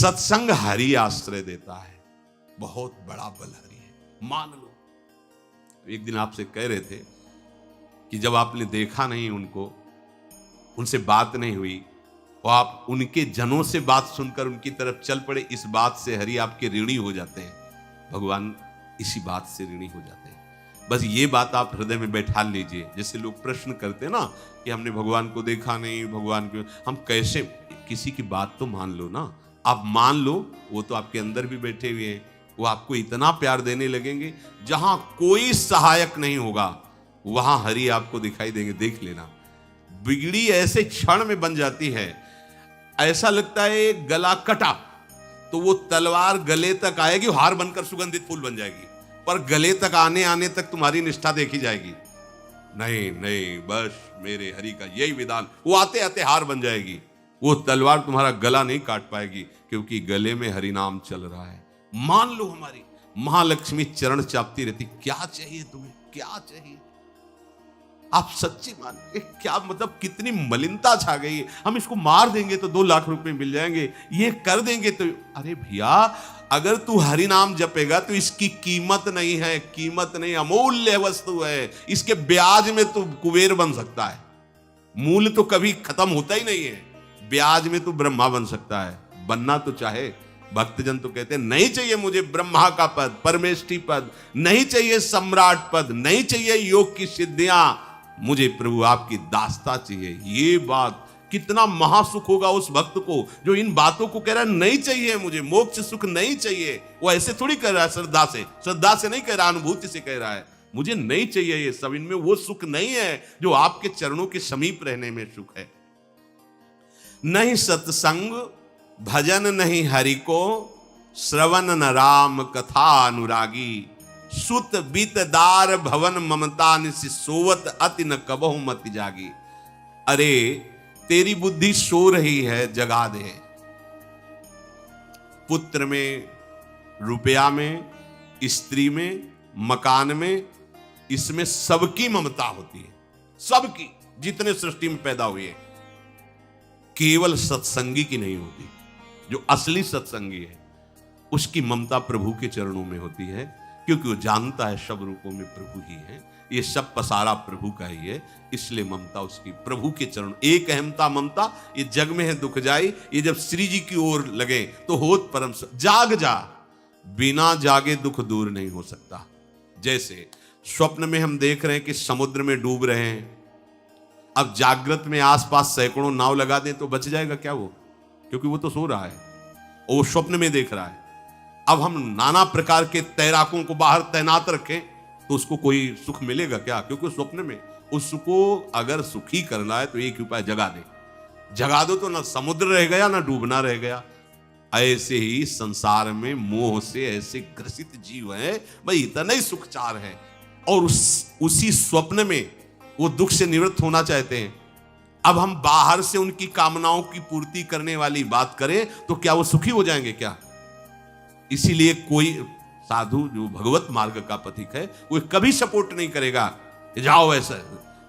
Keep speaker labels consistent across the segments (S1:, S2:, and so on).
S1: सत्संग हरि आश्रय देता है, बहुत बड़ा बल हरि है, मान लो। एक दिन आपसे कह रहे थे कि जब आपने देखा नहीं उनको, उनसे बात नहीं हुई, और आप उनके जनों से बात सुनकर उनकी तरफ चल पड़े, इस बात से हरि आपके ऋणी हो जाते हैं। भगवान इसी बात से ऋणी हो जाते हैं। बस ये बात आप हृदय में बैठा लीजिए। जैसे लोग प्रश्न करते हैं ना कि हमने भगवान को देखा नहीं, भगवान को हम कैसे, किसी की बात तो मान लो ना। आप मान लो, वो तो आपके अंदर भी बैठे हुए हैं, वो आपको इतना प्यार देने लगेंगे, जहां कोई सहायक नहीं होगा वहां हरि आपको दिखाई देंगे। देख लेना, बिगड़ी ऐसे क्षण में बन जाती है, ऐसा लगता है गला कटा तो वो तलवार गले तक आएगी, हार बनकर सुगंधित फूल बन जाएगी, पर गले तक आने तक तुम्हारी निष्ठा देखी जाएगी। नहीं नहीं, बस मेरे हरि का यही विधान, वो आते आते हार बन जाएगी, वो तलवार तुम्हारा गला नहीं काट पाएगी, क्योंकि गले में हरि नाम चल रहा है। मान लो, हमारी महालक्ष्मी चरण चापती रहती, क्या चाहिए तुम्हें, क्या चाहिए। आप सच्ची मान, क्या मतलब, कितनी मलिनता छा गई है। हम इसको मार देंगे तो 2 लाख रुपए मिल जाएंगे, ये कर देंगे तो, अरे भैया, अगर तू हरि नाम जपेगा तो इसकी कीमत नहीं है, कीमत नहीं, अमूल्य वस्तु है। इसके ब्याज में तू कुबेर बन सकता है, मूल्य तो कभी खत्म होता ही नहीं है, ब्याज में तू ब्रह्मा बन सकता है, बनना तो चाहे। भक्तजन तो कहते हैं नहीं चाहिए मुझे ब्रह्मा का पद, परमेष्ठी पद, नहीं चाहिए सम्राट पद, नहीं चाहिए योग की सिद्धियां, मुझे प्रभु आपकी दास्ता चाहिए। ये बात, कितना महासुख होगा उस भक्त को जो इन बातों को कह रहा है, नहीं चाहिए मुझे मोक्ष सुख नहीं चाहिए। वो ऐसे थोड़ी कह रहा है, श्रद्धा से नहीं कह रहा, अनुभूति से कह रहा है, मुझे नहीं चाहिए ये सब, इनमें वो सुख नहीं है जो आपके चरणों के समीप रहने में सुख है। नहीं सत्संग भजन नहीं हरि को, श्रवण न राम कथा अनुरागी, सुत बीतदार भवन ममता निसि सोवत अति न कबहु मति जागी। अरे तेरी बुद्धि सो रही है, जगा दे। पुत्र में, रुपया में, स्त्री में, मकान में, इसमें सबकी ममता होती है, सबकी, जितने सृष्टि में पैदा हुए हैं। केवल सत्संगी की नहीं होती। जो असली सत्संगी है उसकी ममता प्रभु के चरणों में होती है, क्योंकि वो जानता है सब रूपों में प्रभु ही है, ये सब पसारा प्रभु का ही है, इसलिए ममता उसकी प्रभु के चरण। एक अहमता ममता ये जग में है दुख जाई, ये जब श्री जी की ओर लगे तो होत परम। जाग जा, बिना जागे दुख दूर नहीं हो सकता। जैसे स्वप्न में हम देख रहे हैं कि समुद्र में डूब रहे हैं, अब जागृत में आसपास सैकड़ों नाव लगा दें तो बच जाएगा क्या वो, क्योंकि वो तो सो रहा है और वो स्वप्न में देख रहा है। अब हम नाना प्रकार के तैराकों को बाहर तैनात रखें तो उसको कोई सुख मिलेगा क्या, क्योंकि स्वप्न में। उसको अगर सुखी करना है तो एक उपाय, जगा दे। जगा दो तो ना समुद्र रह गया ना डूबना रह गया। ऐसे ही संसार में मोह से ऐसे ग्रसित जीव है, भाई इतना ही सुख चार है, और उसी स्वप्न में वो दुख से निवृत्त होना चाहते हैं। अब हम बाहर से उनकी कामनाओं की पूर्ति करने वाली बात करें तो क्या वो सुखी हो जाएंगे क्या। इसीलिए कोई साधु जो भगवत मार्ग का पथिक है वो कभी सपोर्ट नहीं करेगा जाओ ऐसा,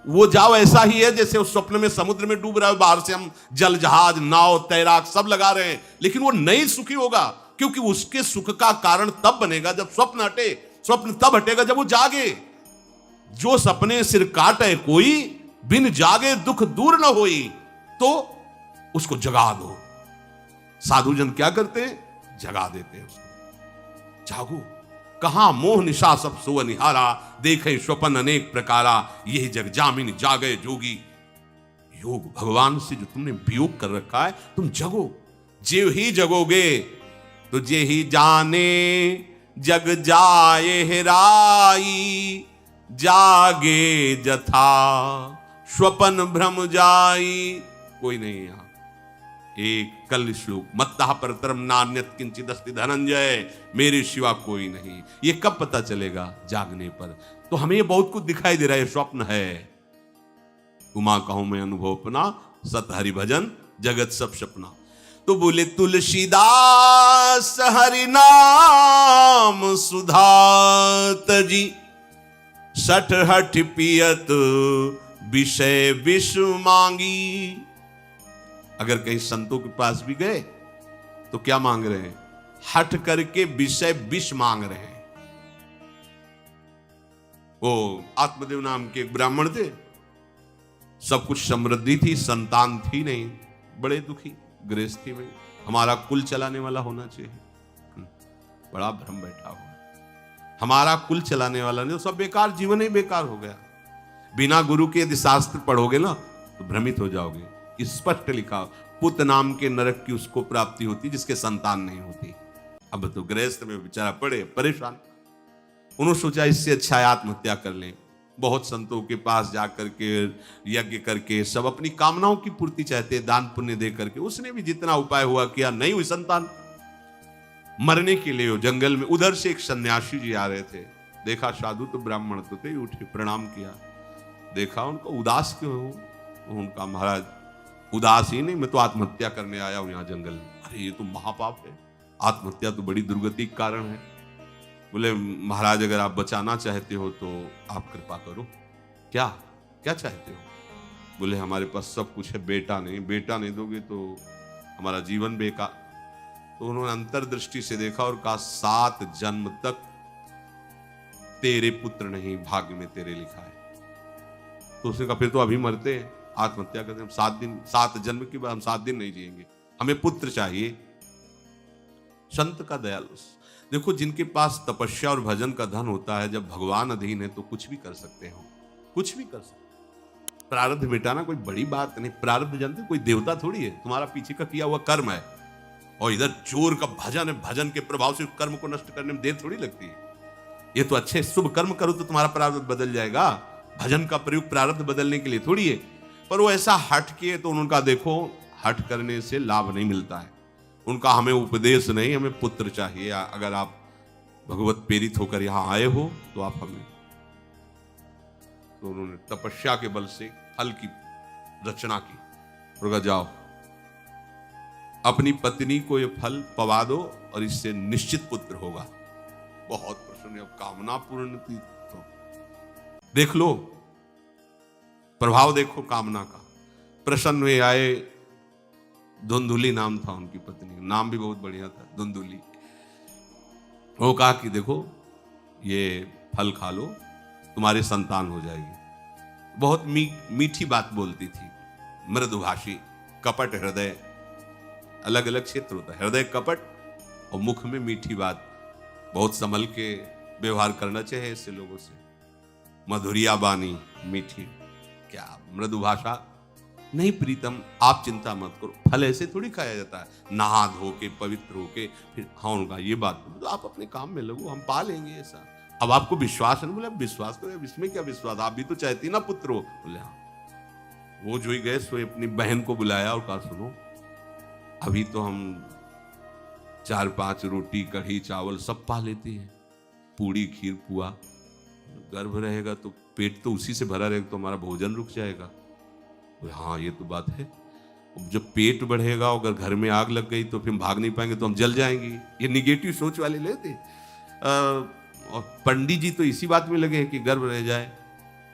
S1: वो जाओ ऐसा ही है जैसे उस स्वप्न में समुद्र में डूब रहा है, बाहर से हम जल जहाज नाव तैराक सब लगा रहे हैं, लेकिन वो नहीं सुखी होगा, क्योंकि उसके सुख का कारण तब बनेगा जब स्वप्न हटे। स्वप्न तब हटेगा जब वो जागे। जो सपने सिर काटे कोई, बिन जागे दुख दूर न होई, तो उसको जगा दो। साधुजन क्या करते हैं, जगा देते हैं उसको। जागो, कहां मोह निशा सब सो निहारा, देखे स्वपन अनेक प्रकारा, यही जग जामिन जागे जोगी। योग भगवान से जो तुमने वियोग कर रखा है, तुम जगो। जे ही जगोगे तो जे ही जाने जग जाए हेराई, जागे जथा स्वपन भ्रम जाई। कोई नहीं यहां। एक कल श्लोक, मत्तः परतरम नान्यत किंचित् अस्ति धनंजय, मेरे सिवा कोई नहीं। ये कब पता चलेगा, जागने पर। तो हमें ये बहुत कुछ दिखाई दे रहा है, स्वप्न है। उमा कहूं मैं अनुभव अपना, सत हरि भजन जगत सब सपना। तो बोले तुलसीदास हरि नाम सुधा तजी, सठ हठ पियत विषय विष मांगी। अगर कहीं संतों के पास भी गए तो क्या मांग रहे हैं? हट करके विषय विष मांग रहे हैं। वो आत्मदेव नाम के एक ब्राह्मण थे, सब कुछ समृद्धि थी, संतान थी नहीं, बड़े दुखी गृहस्थी में। हमारा कुल चलाने वाला होना चाहिए। बड़ा भ्रम बैठा हुआ, हमारा कुल चलाने वाला नहीं, तो सब बेकार, जीवन ही बेकार हो गया। बिना गुरु के यदि शास्त्र पढ़ोगे ना तो भ्रमित हो जाओगे। स्पष्ट लिखा, पुत नाम के नरक की उसको प्राप्ति होती जिसके संतान नहीं होती। अब तो गृहस्थ में बेचारा पड़े परेशान, उन्होंने सोचा इससे अच्छा है आत्महत्या कर लें। बहुत संतों के पास जाकर के यज्ञ करके सब अपनी कामनाओं की पूर्ति चाहते, दान पुण्य दे करके। उसने भी जितना उपाय हुआ किया, नहीं हुई संतान। मरने के लिए वो जंगल में, उधर से एक सन्यासी जी आ रहे थे, देखा साधु तो ब्राह्मण तो थे, उठे प्रणाम किया, देखा उनको उदास क्यों हो? उनका महाराज उदास ही नहीं, मैं तो आत्महत्या करने आया हूं यहाँ जंगल में। अरे ये तो महापाप है, आत्महत्या तो बड़ी दुर्गति का कारण है। बोले महाराज अगर आप बचाना चाहते हो तो आप कृपा करो। क्या क्या चाहते हो? बोले हमारे पास सब कुछ है, बेटा नहीं दोगे तो हमारा जीवन बेकार। तो उन्होंने अंतर्दृष्टि से देखा और कहा 7 जन्म तक तेरे पुत्र नहीं भाग्य में तेरे लिखा है। तो उसने कहा फिर तो अभी मरते हैं, आत्महत्या करते हैं, 7 जन्म के बाद हम 7 दिन नहीं जिएंगे, हमें पुत्र चाहिए। संत का दयालु देखो, जिनके पास तपस्या और भजन का धन होता है, जब भगवान अधीन है तो कुछ भी कर सकते हो, कुछ भी कर सकते। प्रारब्ध मिटाना कोई बड़ी बात नहीं। प्रारब्ध जानते, कोई देवता थोड़ी है, तुम्हारा पीछे का किया हुआ कर्म है। और इधर चोर का भजन है, भजन के प्रभाव से कर्म को नष्ट करने में देर थोड़ी लगती है। ये तो अच्छे शुभ कर्म करो तो तुम्हारा प्रारब्ध बदल जाएगा। भजन का प्रयोग प्रारब्ध बदलने के लिए थोड़ी है। पर वो ऐसा हट किए तो उनका देखो, हट करने से लाभ नहीं मिलता है। उनका हमें उपदेश नहीं, हमें पुत्र चाहिए। अगर आप भगवत प्रेरित होकर यहां आए हो तो आप हमें, तो उन्होंने तपस्या के बल से फल की रचना की। उनका जाओ अपनी पत्नी को ये फल पवा दो और इससे निश्चित पुत्र होगा। बहुत प्रसन्न, अब कामना पूर्ण थी तो देख लो, प्रभाव देखो कामना का। प्रसन्न हुए आए, धुंधुली नाम था उनकी पत्नी, नाम भी बहुत बढ़िया था, धुंधुली। वो कहा कि देखो ये फल खा लो, तुम्हारी संतान हो जाएगी। बहुत मीठी बात बोलती थी, मृदुभाषी, कपट हृदय, अलग अलग क्षेत्र होता है, हृदय कपट और मुख में मीठी बात। बहुत संभल के व्यवहार करना चाहिए ऐसे लोगों से। मधुरिया बानी, मीठी, क्या मृदु भाषा। नहीं प्रीतम, आप चिंता मत करो, फल ऐसे थोड़ी खाया जाता है, नहा धो के पवित्र होके फिर। हाँ उनका ये बात, तो आप अपने काम में लगो, हम पा लेंगे ऐसा। अब आपको विश्वास है? बोले विश्वास करो, इसमें क्या विश्वास, आप भी तो चाहती ना पुत्र हो। बोले हाँ। वो जो ही गए सो अपनी बहन को बुलाया और कहा सुनो, अभी तो हम 4-5 रोटी कढ़ी चावल सब पा लेते हैं, पूड़ी खीर पुआ, गर्भ रहेगा तो पेट तो उसी से भरा रहेगा, तो हमारा भोजन रुक जाएगा। हाँ ये तो बात है, जब पेट बढ़ेगा, अगर घर में आग लग गई तो फिर भाग नहीं पाएंगे, तो हम जल जाएंगे। ये निगेटिव सोच वाले लेते। और पंडित जी तो इसी बात में लगे हैं कि गर्भ रह जाए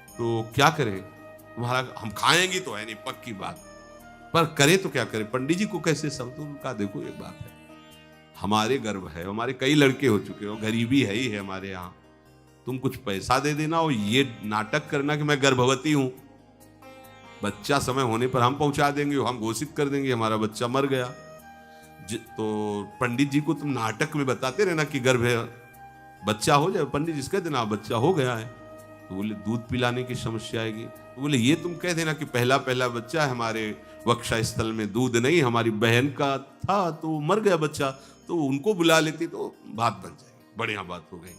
S1: तो क्या करें, तुम्हारा हम खाएंगे तो है नहीं, पक्की बात, पर करें तो क्या करें, पंडित जी को कैसे समझो। उनका देखो एक बात है, हमारे गर्भ है, हमारे कई लड़के हो चुके हो, गरीबी है ही है हमारे यहाँ, तुम कुछ पैसा दे देना और ये नाटक करना कि मैं गर्भवती हूं, बच्चा समय होने पर हम पहुंचा देंगे, हम घोषित कर देंगे हमारा बच्चा मर गया। तो पंडित जी को तुम नाटक में बताते रहना कि गर्भ है, बच्चा हो जाए, पंडित जी कह देना बच्चा हो गया है। तो बोले दूध पिलाने की समस्या आएगी। तो बोले ये तुम कह देना कि पहला बच्चा है, हमारे वक्षा स्थल में दूध नहीं, हमारी बहन का था तो मर गया बच्चा, तो उनको बुला लेती तो बात बन जाएगी, बढ़िया बात हो गई।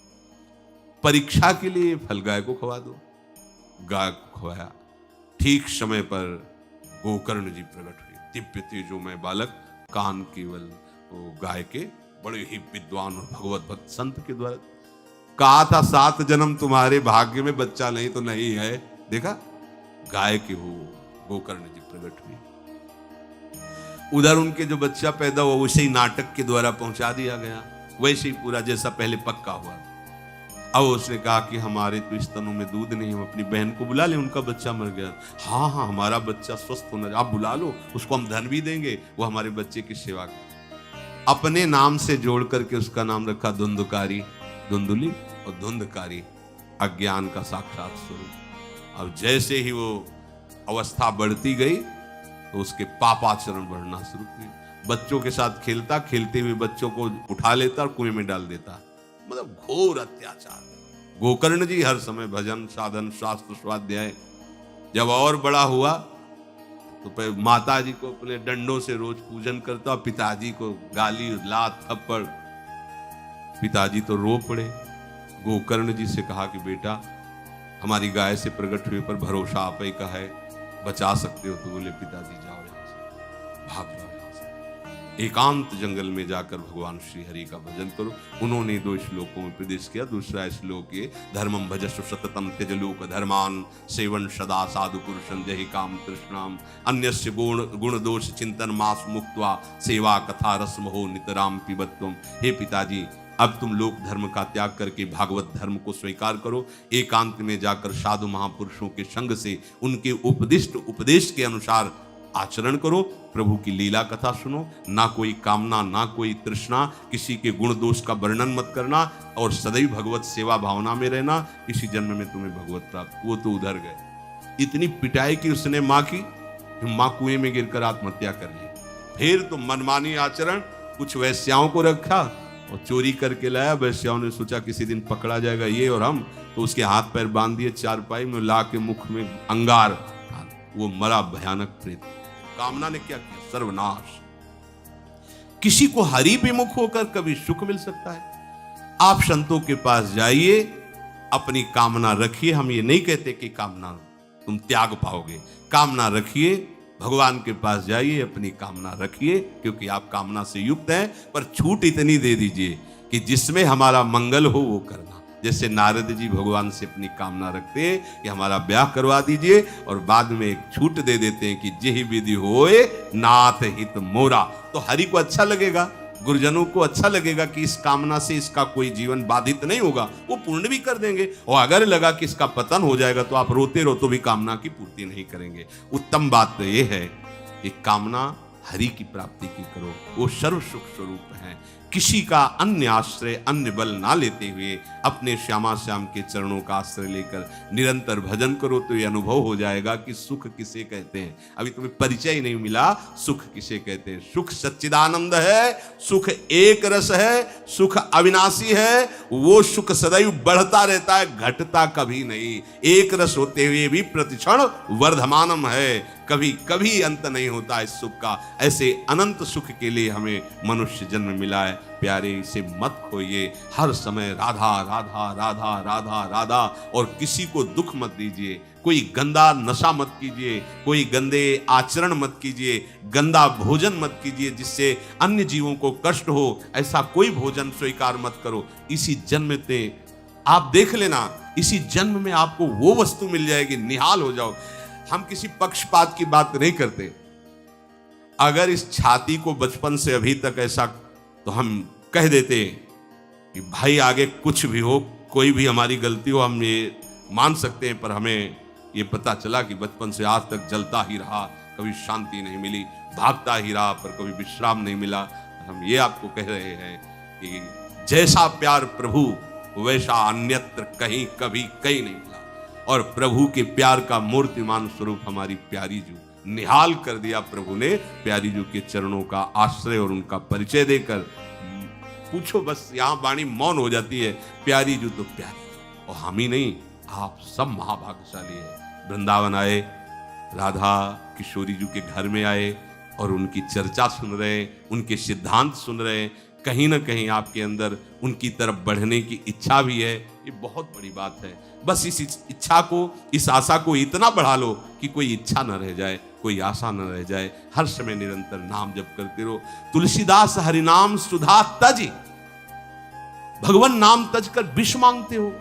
S1: परीक्षा के लिए फल गाय को खवा दो, गाय को खवाया, ठीक समय पर गोकर्ण जी प्रकट हुए, दिव्य तेजो में बालक, कान केवल वो गाय के, बड़े ही विद्वान और भगवत भक्त संत के द्वारा। कहा था 7 जन्म तुम्हारे भाग्य में, बच्चा नहीं तो नहीं है, देखा गाय के हो गोकर्ण जी प्रकट हुए। उधर उनके जो बच्चा पैदा हुआ उसे ही नाटक के द्वारा पहुंचा दिया गया, वैसे ही पूरा जैसा पहले पक्का हुआ। अब उसने कहा कि हमारे तो स्तनों में दूध नहीं, हम अपनी बहन को बुला ले, उनका बच्चा मर गया। हाँ हाँ हमारा बच्चा स्वस्थ होना, आप बुला लो, उसको हम धन भी देंगे, वो हमारे बच्चे की सेवा करे। अपने नाम से जोड़ करके उसका नाम रखा धुंधकारी, धुंधुली और धुंधकारी, अज्ञान का साक्षात स्वरूप। अब जैसे ही वो अवस्था बढ़ती गई तो उसके पापाचरण बढ़ना शुरू किए। बच्चों के साथ खेलता, खेलते हुए बच्चों को उठा लेता और कुएं में डाल देता। मतलब घोर अत्याचार। गोकर्ण जी हर समय भजन साधन शास्त्र स्वाध्याय। जब और बड़ा हुआ तो माता जी को अपने डंडों से रोज पूजन करता और पिताजी को गाली लात थप्पड़। पिताजी तो रो पड़े। गोकर्ण जी से कहा कि बेटा हमारी गाय से प्रकट हुए पर भरोसा आप ही का है, बचा सकते हो। तो बोले पिताजी जाओ यहां से, भाग जाओ यहां से, एकांत जंगल में जाकर भगवान श्री हरि का भजन करो। उन्होंने 2 श्लोकों में प्रदेश किया। दूसरा श्लोक ये, धर्मम भजस्व सततम त्यज लोक धर्मान सेवन सदा साधु पुरुषं जहि काम तृष्णाम अन्यस्य गुण दोष चिंतन मास मुक्त्वा सेवा कथा रसमहो नितराम पिबत्वम। हे पिताजी, अब तुम लोक धर्म का त्याग करके भागवत धर्म को स्वीकार करो। एकांत में जाकर साधु महापुरुषों के संग से उनके उपदिष्ट उपदेश के अनुसार आचरण करो। प्रभु की लीला कथा सुनो। ना कोई कामना, ना कोई तृष्णा, किसी के गुण दोष का वर्णन मत करना और सदैव भगवत सेवा भावना में रहना। इसी जन्म में तुम्हें भगवत प्राप्त। वो तो उधर गए। इतनी पिटाई की उसने माँ की, माँ कुएं में गिरकर आत्महत्या कर ली। फिर तो मनमानी आचरण, कुछ वैश्याओं को रखा और चोरी करके लाया। वैश्याओं ने सोचा किसी दिन पकड़ा जाएगा ये और हम, तो उसके हाथ पैर बांध दिए चारपाई में, ला के मुख में अंगार, वो मरा भयानक प्रेत। कामना ने क्या किया? सर्वनाश। किसी को हरि विमुख होकर कभी सुख मिल सकता है? आप संतों के पास जाइए, अपनी कामना रखिए। हम ये नहीं कहते कि कामना तुम त्याग पाओगे। कामना रखिए, भगवान के पास जाइए, अपनी कामना रखिए, क्योंकि आप कामना से युक्त हैं। पर छूट इतनी दे दीजिए कि जिसमें हमारा मंगल हो वो करना। जैसे नारद जी भगवान से अपनी कामना रखते हैं कि हमारा ब्याह करवा दीजिए, और बाद में एक छूट दे देते हैं कि जेहि विधि होए नाथ हित मोरा। तो हरि को अच्छा लगेगा, गुरुजनों को अच्छा लगेगा कि इस कामना से इसका कोई जीवन बाधित नहीं होगा, वो पूर्ण भी कर देंगे। और अगर लगा कि इसका पतन हो जाएगा तो आप रोते रहो तो भी कामना की पूर्ति नहीं करेंगे। उत्तम बात तो ये है कि कामना हरि की प्राप्ति की करो, वो सर्व सुख स्वरूप है। किसी का अन्य आश्रय, अन्य बल ना लेते हुए अपने श्यामा श्याम के चरणों का आश्रय लेकर निरंतर भजन करो तो ये अनुभव हो जाएगा कि सुख किसे कहते हैं। अभी तुम्हें परिचय ही नहीं मिला, सुख किसे कहते हैं। सुख सच्चिदानंद है, सुख एक रस है, सुख अविनाशी है। वो सुख सदैव बढ़ता रहता है, घटता कभी नहीं। एक रस होते हुए भी प्रतिक्षण वर्धमानम है, कभी कभी अंत नहीं होता इस सुख का। ऐसे अनंत सुख के लिए हमें मनुष्य जन्म मिला है। प्यारे, इसे मत खोइए। हर समय राधा राधा राधा राधा राधा, और किसी को दुख मत दीजिए। कोई गंदा नशा मत कीजिए, कोई गंदे आचरण मत कीजिए, गंदा भोजन मत कीजिए जिससे अन्य जीवों को कष्ट हो। ऐसा कोई भोजन स्वीकार मत करो। इसी जन्म में आप देख लेना, इसी जन्म में आपको वो वस्तु मिल जाएगी, निहाल हो जाओ। हम किसी पक्षपात की बात नहीं करते। अगर इस छाती को बचपन से अभी तक ऐसा, तो हम कह देते कि भाई आगे कुछ भी हो, कोई भी हमारी गलती हो, हम ये मान सकते हैं। पर हमें ये पता चला कि बचपन से आज तक जलता ही रहा, कभी शांति नहीं मिली, भागता ही रहा, पर कभी विश्राम नहीं मिला। हम ये आपको कह रहे हैं कि जैसा प्यार प्रभु वैसा अन्यत्र कहीं कभी कहीं नहीं मिला। और प्रभु के प्यार का मूर्तिमान स्वरूप हमारी प्यारी जू, निहाल कर दिया प्रभु ने प्यारी जू के चरणों का आश्रय और उनका परिचय देकर। पूछो बस, यहां वाणी मौन हो जाती है। प्यारी जू तो प्यारी, और हम ही नहीं, आप सब महाभाग्यशाली है। वृंदावन आए, राधा किशोरी जू के घर में आए और उनकी चर्चा सुन रहे हैं, उनके सिद्धांत सुन रहे हैं। कहीं ना कहीं आपके अंदर उनकी तरफ बढ़ने की इच्छा भी है। ये बहुत बड़ी बात है। बस इस इच्छा को, इस आशा को इतना बढ़ा लो कि कोई इच्छा न रह जाए, कोई आशा न रह जाए। हर समय निरंतर नाम जप करते रहो। तुलसीदास हरिनाम सुधा तज, भगवान नाम तज कर विष मांगते हो।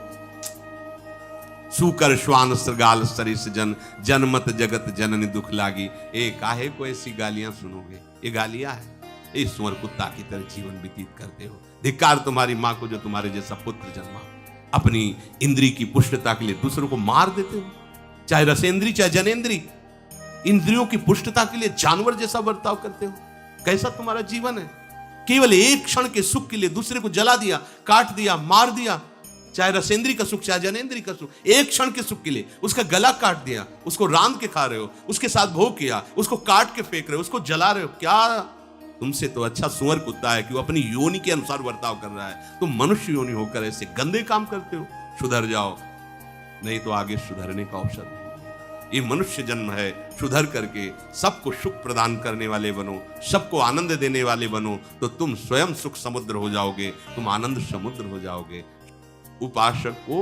S1: सूकर श्वान श्रृगाल सरिस जन, जनमत जगत जननी दुख लागी। ए काहे को ऐसी गालियां सुनोगे? ये गालियां है। ए सुअर कुत्ता की तरह जीवन व्यतीत करते हो। धिक्कार तुम्हारी मां को जो तुम्हारे जैसा पुत्र जन्मा। अपनी इंद्री की पुष्टता के लिए दूसरों को मार देते हो, चाहे रसेंद्री चाहे जनेंद्री। इंद्रियों की पुष्टता के लिए जानवर जैसा बर्ताव करते हो। कैसा तुम्हारा जीवन है? केवल एक क्षण के सुख के लिए दूसरे को जला दिया, काट दिया, मार दिया, चाहे रसेंद्री का सुख चाहे जनेंद्री का सुख, एक क्षण के सुख के लिए उसका गला काट दिया, उसको रांध के खा रहे हो, उसके साथ भोग किया, उसको काट के फेंक रहे हो, उसको जला रहे हो। क्या तुमसे तो अच्छा सुअर कुत्ता है कि वो अपनी योनि के अनुसार बर्ताव कर रहा है, तुम मनुष्य योनि होकर ऐसे गंदे काम करते हो। सुधर जाओ, नहीं तो आगे सुधरने का अवसर नहीं। ये मनुष्य जन्म है, सुधर करके सबको सुख प्रदान करने वाले बनो, सबको आनंद देने वाले बनो, तो तुम स्वयं सुख समुद्र हो जाओगे, तुम आनंद समुद्र हो जाओगे। उपासक को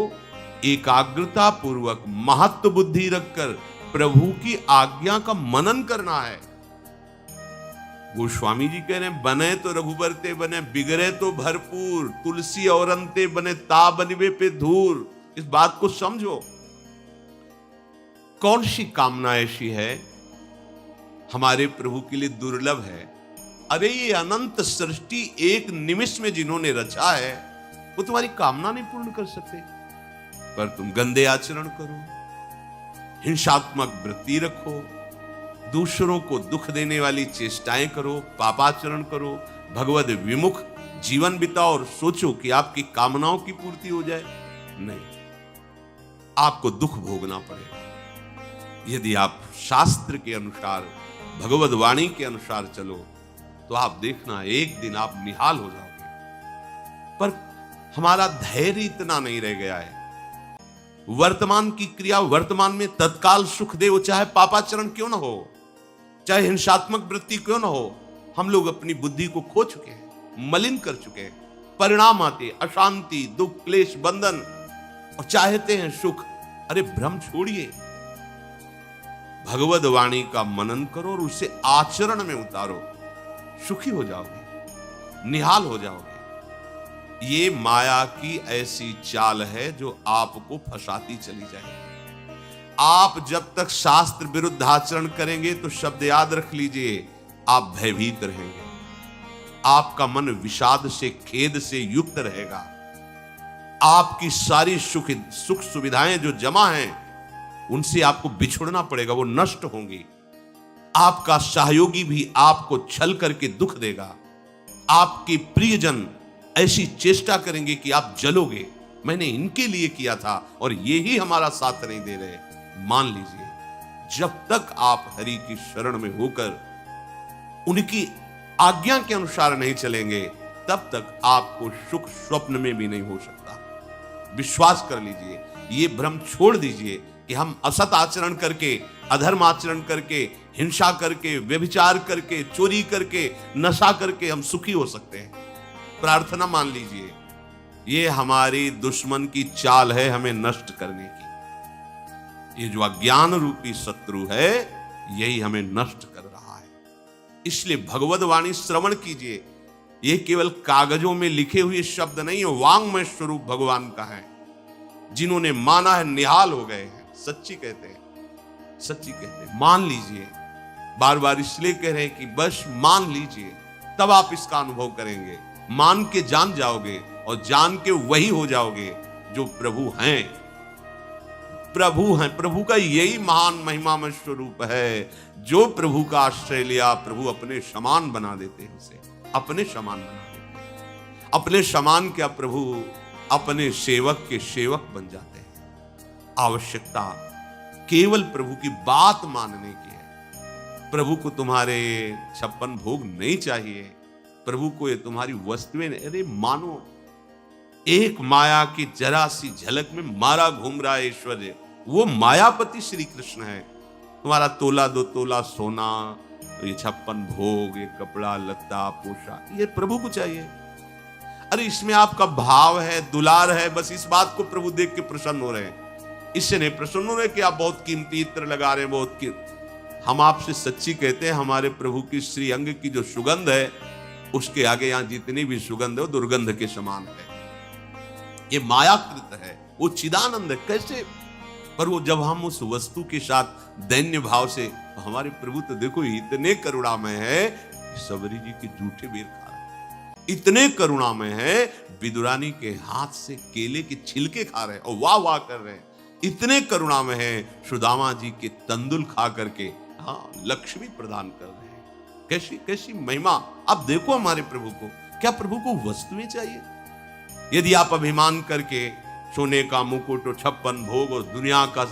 S1: एकाग्रता पूर्वक महत्व बुद्धि रखकर प्रभु की आज्ञा का मनन करना है। गोस्वामी जी कह रहे हैं, बने तो रघुबर ते बने, बिगड़े तो भरपूर, तुलसी और अंते बने, ता बनवे पे धूर। इस बात को समझो। कौन सी कामना ऐसी है हमारे प्रभु के लिए दुर्लभ है? अरे ये अनंत सृष्टि एक निमिष में जिन्होंने रचा है वो तुम्हारी कामना नहीं पूर्ण कर सकते, पर तुम गंदे आचरण करो, हिंसात्मक वृत्ति रखो, दूसरों को दुख देने वाली चेष्टाएं करो, पापाचरण करो, भगवद विमुख जीवन बिताओ और सोचो कि आपकी कामनाओं की पूर्ति हो जाए। नहीं, आपको दुख भोगना पड़ेगा। यदि आप शास्त्र के अनुसार, भगवद वाणी के अनुसार चलो तो आप देखना एक दिन आप निहाल हो जाओगे। पर हमारा धैर्य इतना नहीं रह गया है। वर्तमान की क्रिया वर्तमान में तत्काल सुख दे, वो चाहे पापाचरण क्यों ना हो, चाहे हिंसात्मक वृत्ति क्यों ना हो, हम लोग अपनी बुद्धि को खो चुके हैं, मलिन कर चुके हैं। परिणाम आते अशांति, दुख, क्लेश, बंधन, और चाहते हैं सुख। अरे भ्रम छोड़िए, भगवद वाणी का मनन करो और उसे आचरण में उतारो, सुखी हो जाओगे, निहाल हो जाओगे। ये माया की ऐसी चाल है जो आपको फंसाती चली जाएगी। आप जब तक शास्त्र विरुद्ध आचरण करेंगे तो शब्द याद रख लीजिए, आप भयभीत रहेंगे, आपका मन विषाद से, खेद से युक्त रहेगा। आपकी सारी सुख सुविधाएं जो जमा हैं उनसे आपको बिछुड़ना पड़ेगा, वो नष्ट होंगी। आपका सहयोगी भी आपको छल करके दुख देगा। आपके प्रियजन ऐसी चेष्टा करेंगे कि आप जलोगे, मैंने इनके लिए किया था और ये ही हमारा साथ नहीं दे रहे। मान लीजिए, जब तक आप हरि की शरण में होकर उनकी आज्ञा के अनुसार नहीं चलेंगे, तब तक आपको सुख स्वप्न में भी नहीं हो सकता। विश्वास कर लीजिए, ये भ्रम छोड़ दीजिए कि हम असत आचरण करके, अधर्म आचरण करके, हिंसा करके, व्यभिचार करके, चोरी करके, नशा करके हम सुखी हो सकते हैं। प्रार्थना मान लीजिए, ये हमारी दुश्मन की चाल है हमें नष्ट करने की। ये जो अज्ञान रूपी शत्रु है यही हमें नष्ट कर रहा है। इसलिए भगवद वाणी श्रवण कीजिए। ये केवल कागजों में लिखे हुए शब्द नहीं है, वांग्मय स्वरूप भगवान का है। जिन्होंने माना है निहाल हो गए हैं। सच्ची कहते हैं, सच्ची कहते हैं। मान लीजिए, बार बार इसलिए कह रहे हैं कि बस मान लीजिए, तब आप इसका अनुभव करेंगे। मान के जान जाओगे और जान के वही हो जाओगे जो प्रभु हैं। प्रभु हैं, प्रभु का यही महान महिमामय स्वरूप है। जो प्रभु का आश्रय लिया, प्रभु अपने समान बना देते हैं, उसे अपने समान बना देते हैं। अपने समान क्या, प्रभु अपने सेवक के सेवक बन जाते हैं। आवश्यकता केवल प्रभु की बात मानने की है। प्रभु को तुम्हारे 56 भोग नहीं चाहिए, प्रभु को ये तुम्हारी वस्तुएं, अरे मानो एक माया की जरा सी झलक में मारा घूम रहा है ऐश्वर्य, वो मायापति श्री कृष्ण है। तुम्हारा तोला दो तोला सोना, ये 56 भोग, ये कपड़ा लत्ता पोशाक, ये प्रभु को चाहिए। अरे इसमें आपका भाव है, दुलार है, बस इस बात को प्रभु देख के प्रसन्न हो रहे हैं। इससे नहीं प्रसन्न हो रहे कि आप बहुत कीमती इत्र लगा रहे हैं, बहुत हम आपसे सच्ची कहते हैं, हमारे प्रभु की श्री अंग की जो सुगंध है उसके आगे यहाँ जितनी भी सुगंध है वो दुर्गंध के समान है। ये मायाकृत है, वो चिदानंद है। कैसे? पर वो जब हम उस वस्तु के साथ दैन्य भाव से, तो हमारे प्रभु तो देखो इतने करुणामय है, सबरी जी के जूठे बेर खा रहे, इतने करुणामय है, विदुरानी के हाथ से केले के छिलके खा रहे हैं और वाह वाह कर रहे हैं। इतने करुणामय है, सुदामा जी के तंदुल खा करके हाँ लक्ष्मी प्रदान कर रहे हैं। कैसी कैसी महिमा। आप देखो हमारे प्रभु को, क्या प्रभु को वस्तुएं चाहिए? यदि आप अभिमान करके सोने का मुकुट और 56 भोग और दुनिया का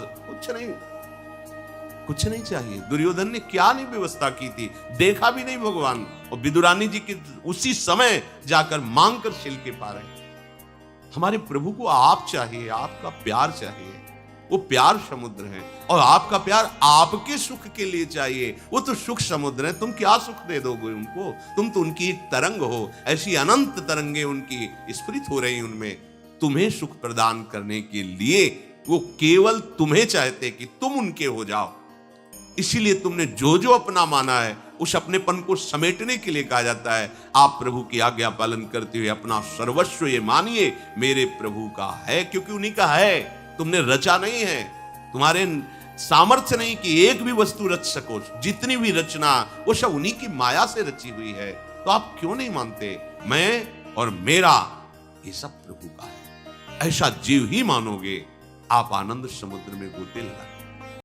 S1: कुछ नहीं चाहिए। दुर्योधन ने क्या नहीं व्यवस्था की थी, देखा भी नहीं भगवान, और विदुरानी जी की उसी समय जाकर मांग कर छिल के पा रहे। हमारे प्रभु को आप चाहिए, आपका प्यार चाहिए। वो प्यार समुद्र है और आपका प्यार आपके सुख के लिए चाहिए। वो तो सुख समुद्र है, तुम क्या सुख दे दोगे उनको? तुम तो उनकी एक तरंग हो, ऐसी अनंत तरंगे उनकी स्फुरित हो रही उनमें, तुम्हें सुख प्रदान करने के लिए। वो केवल तुम्हें चाहते कि तुम उनके हो जाओ। इसीलिए तुमने जो जो अपना माना है उस अपनेपन को समेटने के लिए कहा जाता है, आप प्रभु की आज्ञा पालन करते हुए अपना सर्वस्व ये मानिए मेरे प्रभु का है, क्योंकि उन्हीं का है। तुमने रचा नहीं है, तुम्हारे सामर्थ्य नहीं कि एक भी वस्तु रच सको। जितनी भी रचना वो सब उन्हीं की माया से रची हुई है। तो आप क्यों नहीं मानते मैं और मेरा ये सब प्रभु का है? ऐसा जीव ही मानोगे, आप आनंद समुद्र में गोते लगा